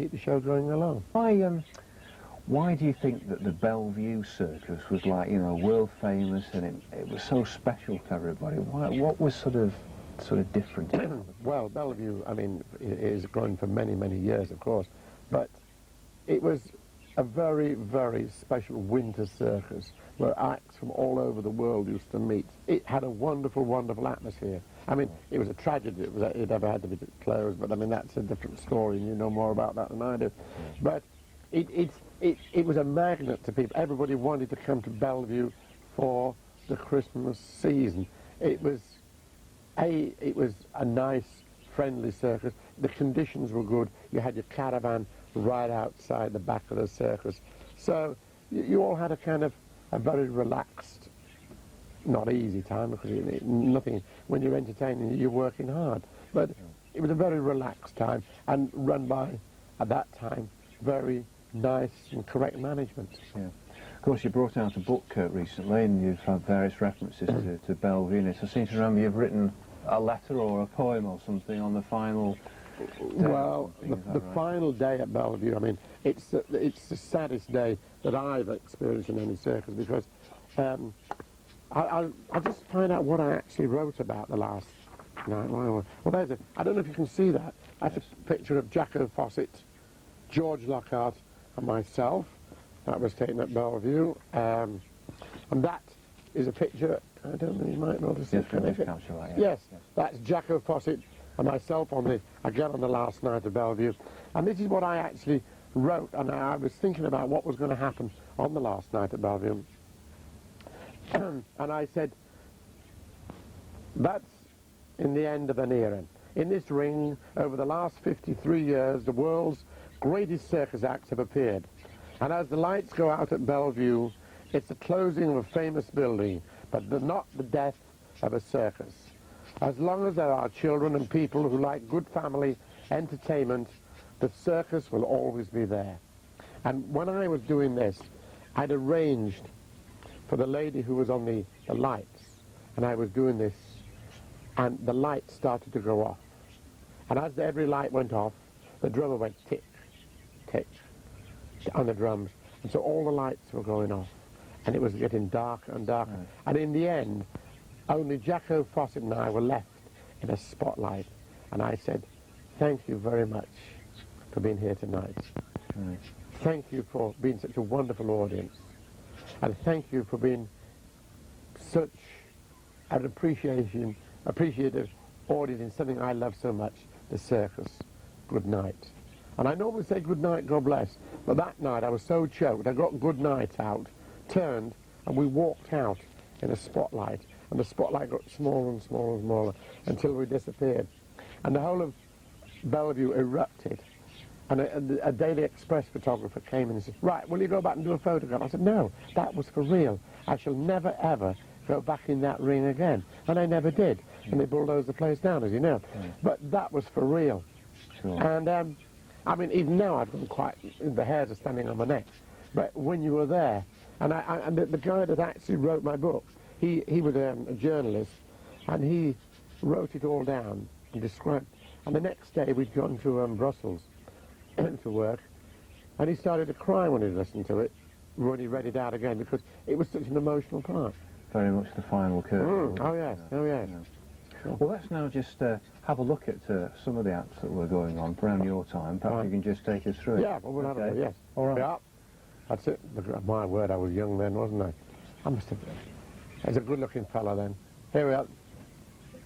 keep the show going along. Why do you think that the Bellevue circus was like, you know, world famous and it was so special to everybody? What was sort of different? Well, Bellevue, I mean, is growing for many, many years, of course, but it was a very, very special winter circus where acts from all over the world used to meet. It had a wonderful, wonderful atmosphere. I mean, it was a tragedy it ever had to be closed, but I mean, that's a different story, and you know more about that than I do. But it was a magnet to people. Everybody wanted to come to Bellevue for the Christmas season. It was a nice, friendly circus. The conditions were good. You had your caravan right outside the back of the circus. So you all had a kind of a very relaxed, not easy time, because nothing, when you're entertaining, you're working hard. But it was a very relaxed time and run by, at that time, very nice and correct management. Yeah. Of course, you brought out a book recently, and you've had various references to Bellevue in it. I seem to remember you've written a letter or a poem or something on the final day. Well, the final day at Bellevue, I mean, it's the saddest day that I've experienced in any circus, because I'll just find out what I actually wrote about the last night. Well, there's I don't know if you can see that. That's a picture of Jacko Fawcett, George Lockhart, and myself. That was taken at Bellevue, and that is a picture. I don't know, you might be able to see it. Yes, that's Jacko Fawcett and myself on the last night of Bellevue. And this is what I actually wrote, and I was thinking about what was going to happen on the last night at Bellevue. And I said, that's in the end of an era. In this ring, over the last 53 years, the world's greatest circus acts have appeared. And as the lights go out at Bellevue, it's the closing of a famous building, but not the death of a circus. As long as there are children and people who like good family entertainment, the circus will always be there. And when I was doing this, I'd arranged for the lady who was on the lights, and I was doing this, and the lights started to go off. And as every light went off, the drummer went tick, tick, on the drums, and so all the lights were going off, and it was getting darker and darker. Right. And in the end, only Jacko Fawcett and I were left in a spotlight, and I said, thank you very much for being here tonight. Right. Thank you for being such a wonderful audience, and thank you for being such an appreciative audience in something I love so much, the circus. Good night. And I normally say good night, God bless, but that night I was so choked, I got good night out, turned, and we walked out in a spotlight, and the spotlight got smaller and smaller and smaller until we disappeared. And the whole of Bellevue erupted, and a Daily Express photographer came in and said, right, will you go back and do a photograph? I said, no, that was for real. I shall never ever go back in that ring again. And I never did, and they bulldozed the place down, as you know. But that was for real. Sure. And I mean, even now I've gone quite, the hairs are standing on my neck. But when you were there, and the guy that actually wrote my book, he was a journalist, and he wrote it all down and described. And the next day we'd gone to Brussels to work, and he started to cry when he listened to it, when he read it out again, because it was such an emotional part. Very much the final curtain. Oh yes, oh yes. Yeah. Sure. Well, let's now just have a look at some of the acts that were going on around your time. Perhaps you can just take us through it. Yeah, well, we'll have it, yes. All right. Yeah, that's it. My word, I was young then, wasn't I? I must have been. I was a good-looking fellow then. Here we are.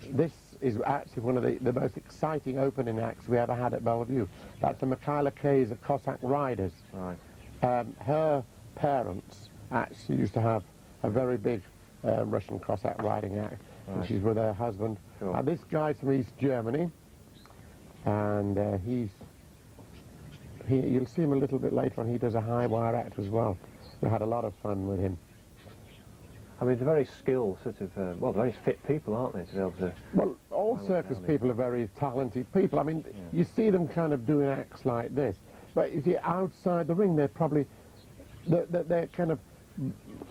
This is actually one of the most exciting opening acts we ever had at Bellevue. That's the Michaela Kay's Cossack Riders. Right. Her parents actually used to have a very big Russian Cossack riding act. Right. And she's with her husband. Sure. This guy's from East Germany, and you'll see him a little bit later on. He does a high wire act as well. We had a lot of fun with him. I mean, they're very skilled, sort of, well, very fit people, aren't they, to be able to... Well, all circus people are very talented people. I mean, you see them kind of doing acts like this, but you see, outside the ring, they're probably, they're kind of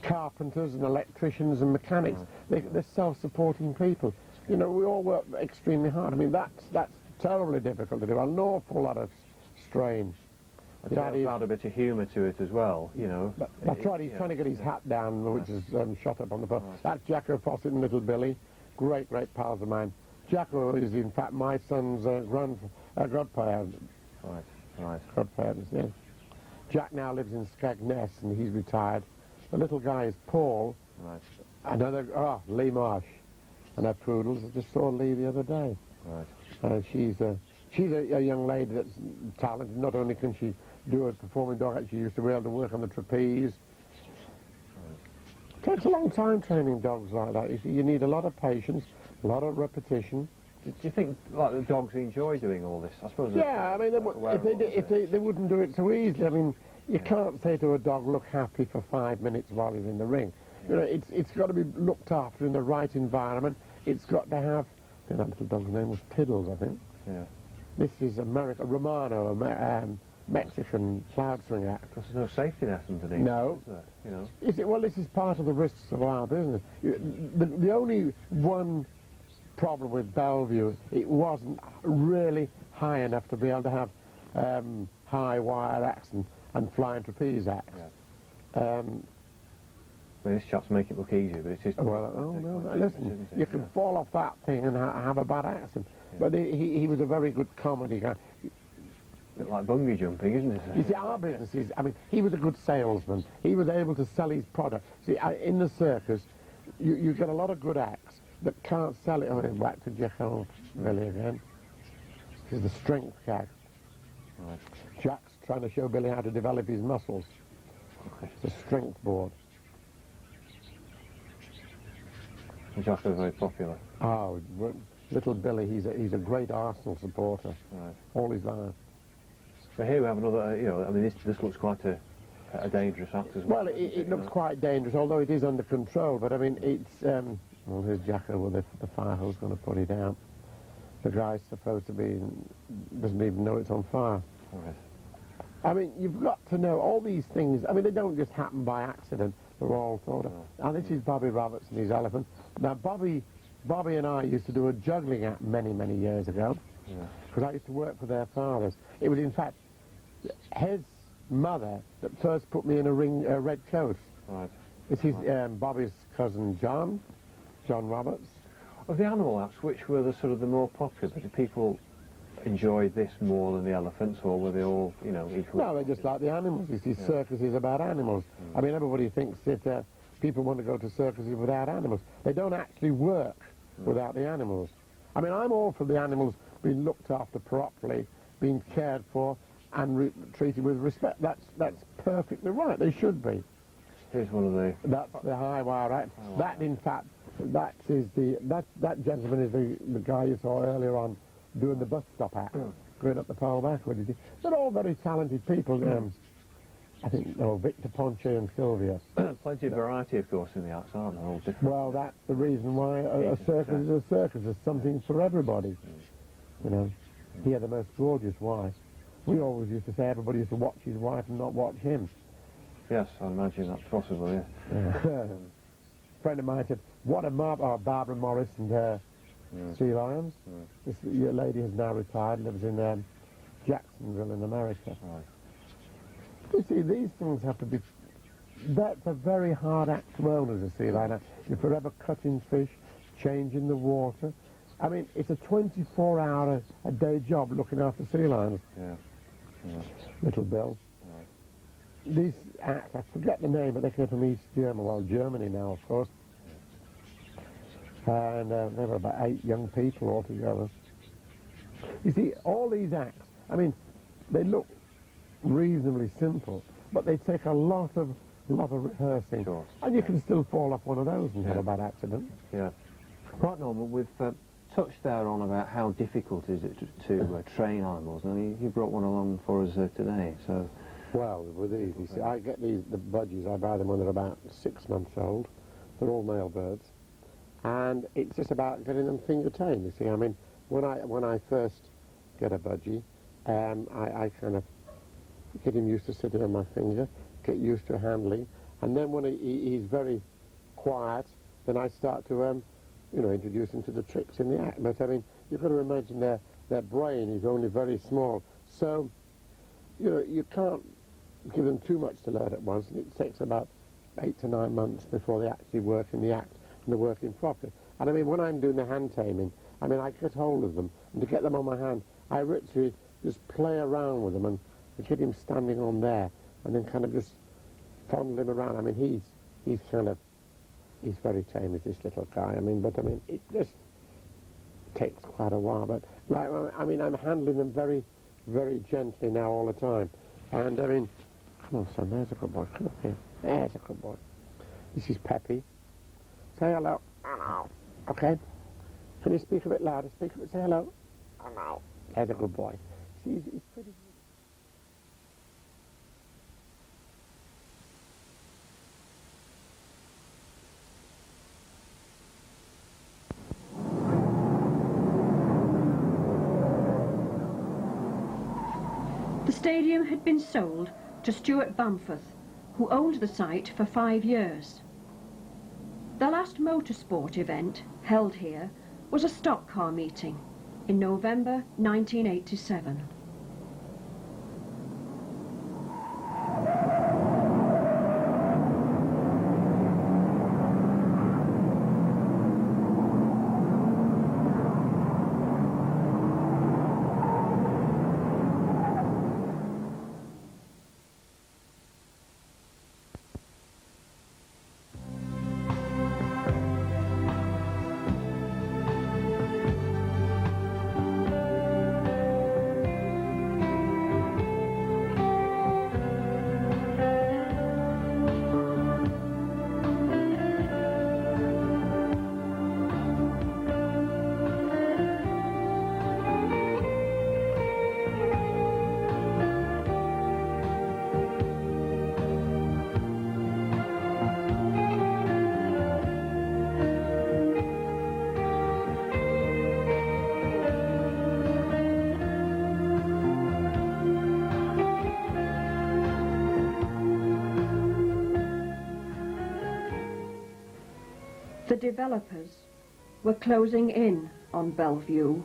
carpenters and electricians and mechanics. They're self-supporting people. You know, we all work extremely hard. I mean, that's terribly difficult to do, an awful lot of strain. It's got a bit of humour to it as well, you know. That's right, he's trying to get his hat down, which is shot up on the post. That's Jacko Fawcett and Little Billy, great pals of mine. Jacko is, in fact, my son's godparent. Right. Godparents, yeah. Jack now lives in Skegness, and he's retired. The little guy is Paul. Right. Another, Lee Marsh, and her poodles. I just saw Lee the other day. Right. She's a young lady that's talented. Not only can she do a performing dog, she used to be able to work on the trapeze. It takes a long time training dogs like that. You need a lot of patience, a lot of repetition. Do you think like the dogs enjoy doing all this? I suppose. Yeah, I mean, they wouldn't do it so easily. I mean, you can't say to a dog, "Look happy" for 5 minutes while he's in the ring. You know, it's got to be looked after in the right environment. It's got to have. I think that little dog's name was Piddles, I think. Yeah. This is Romano, a Mexican cloud swing act. Because there's no safety net underneath. No. Is there? You know. Is it? Well, this is part of the risks of our business. The only one problem with Bellevue, it wasn't really high enough to be able to have high wire acts and flying trapeze acts. Yeah. I mean, this chap's make it look easy, but it's just... Well, listen, you can fall off that thing and have a bad accident. Yeah. But he was a very good comedy guy. A bit like bungee jumping, isn't it? You see, our business is, I mean, he was a good salesman. He was able to sell his product. See, in the circus, you get a lot of good acts that can't sell it. Oh, back to Jekyll Billy again. This is the strength gag. Right. Jack's trying to show Billy how to develop his muscles. It's a strength board. Jacko's very popular. Oh, little Billy, he's a great Arsenal supporter. Right. All his life. So here we have another, you know, I mean, this looks quite a dangerous act as well. Well, it looks quite dangerous, although it is under control, but I mean, it's, well, here's Jacko with the fire hose going to put it out. The guy's supposed to be, doesn't even know it's on fire. Right. I mean, you've got to know all these things. I mean, they don't just happen by accident. They're all thought of. And this is Bobby Roberts and his elephant. Now, Bobby and I used to do a juggling act many, many years ago, because I used to work for their fathers. It was, in fact, his mother that first put me in a red coat. Right. This is Bobby's cousin John Roberts. Of the animal acts, which were the more popular? Did people enjoy this more than the elephants, or were they all, you know, equal? No, they're just like the animals. You see, circus is about animals. I mean, everybody thinks that people want to go to circuses without animals. They don't actually work without the animals. I mean, I'm all for the animals being looked after properly, being cared for, and treated with respect. That's perfectly right. They should be. Here's one of the... That's the high wire act. That, in fact, that gentleman is the guy you saw earlier on doing the bus stop act, going up the pole backwards. They're all very talented people. I think, Victor Ponche and Sylvia. Plenty of variety, of course, in the acts, aren't there? All different. Well, that's the reason why a circus is a circus. There's something for everybody. You know, he had the most gorgeous wife. We always used to say everybody used to watch his wife and not watch him. Yes, I imagine that's possible, yeah. A friend of mine said, what a Barbara Morris and her Sea Lions. This lady has now retired, lives in Jacksonville in America. Right. You see, these things have to be... That's a very hard act to own as a sea lion. You're forever cutting fish, changing the water. I mean, it's a 24-hour-a-day job looking after sea lions. Yeah. Little Bill. Right. These acts, I forget the name, but they came from East Germany, well, Germany now, of course. And there were about 8 young people altogether. You see, all these acts, I mean, they look reasonably simple, but they take a lot of rehearsing. Sure. And you can still fall off one of those and have a bad accident. Yeah. Right, Norman, we've touched there on about how difficult is it to train animals. Now, you brought one along for us today, so... Well, with these, you see, I get the budgies, I buy them when they're about 6 months old. They're all male birds. And it's just about getting them finger-tamed, you see. I mean, when I first get a budgie, I kind of get him used to sitting on my finger, get used to handling, and then when he's very quiet, then I start to, introduce him to the tricks in the act. But, I mean, you've got to imagine their brain is only very small. So you can't give them too much to learn at once, and it takes about 8 to 9 months before they actually work in the act and they're working properly. And I mean, when I'm doing the hand taming, I mean, I get hold of them, and to get them on my hand, I literally just play around with them and get him standing on there, and then kind of just fondle him around. I mean, he's very tame, is this little guy. I mean, but I mean, it just takes quite a while. But like, I mean, I'm handling them very, very gently now all the time. And I mean, come on, son, there's a good boy. Come up here. There's a good boy. This is Peppy. Say hello. Hello. Okay. Can you speak a bit louder? Say hello. Hello. There's a good boy. See, he's pretty. The stadium had been sold to Stuart Bamforth, who owned the site for 5 years. The last motorsport event held here was a stock car meeting in November 1987. The developers were closing in on Bellvue.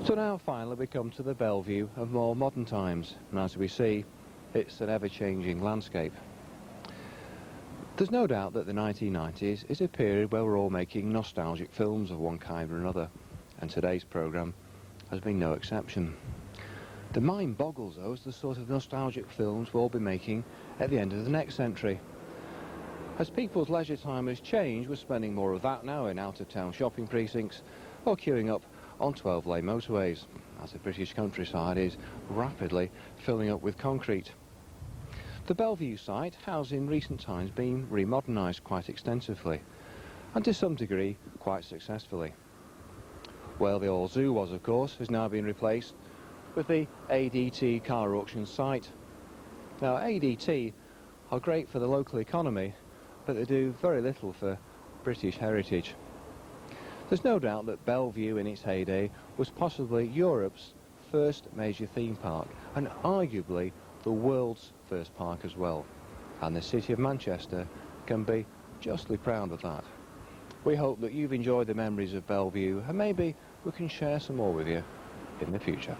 So now finally we come to the Bellvue of more modern times, and as we see, it's an ever-changing landscape. There's no doubt that the 1990s is a period where we're all making nostalgic films of one kind or another, and today's programme has been no exception. The mind boggles though as the sort of nostalgic films we'll be making at the end of the next century. As people's leisure time has changed, we're spending more of that now in out-of-town shopping precincts or queuing up on 12-lane motorways, as the British countryside is rapidly filling up with concrete. The Bellvue site has in recent times been remodernised quite extensively, and to some degree quite successfully. Where the old zoo was, of course, has now been replaced with the ADT car auction site. Now, ADT are great for the local economy, but they do very little for British heritage. There's no doubt that Bellvue in its heyday was possibly Europe's first major theme park, and arguably the world's first park as well. And the city of Manchester can be justly proud of that. We hope that you've enjoyed the memories of Bellvue, and maybe we can share some more with you in the future.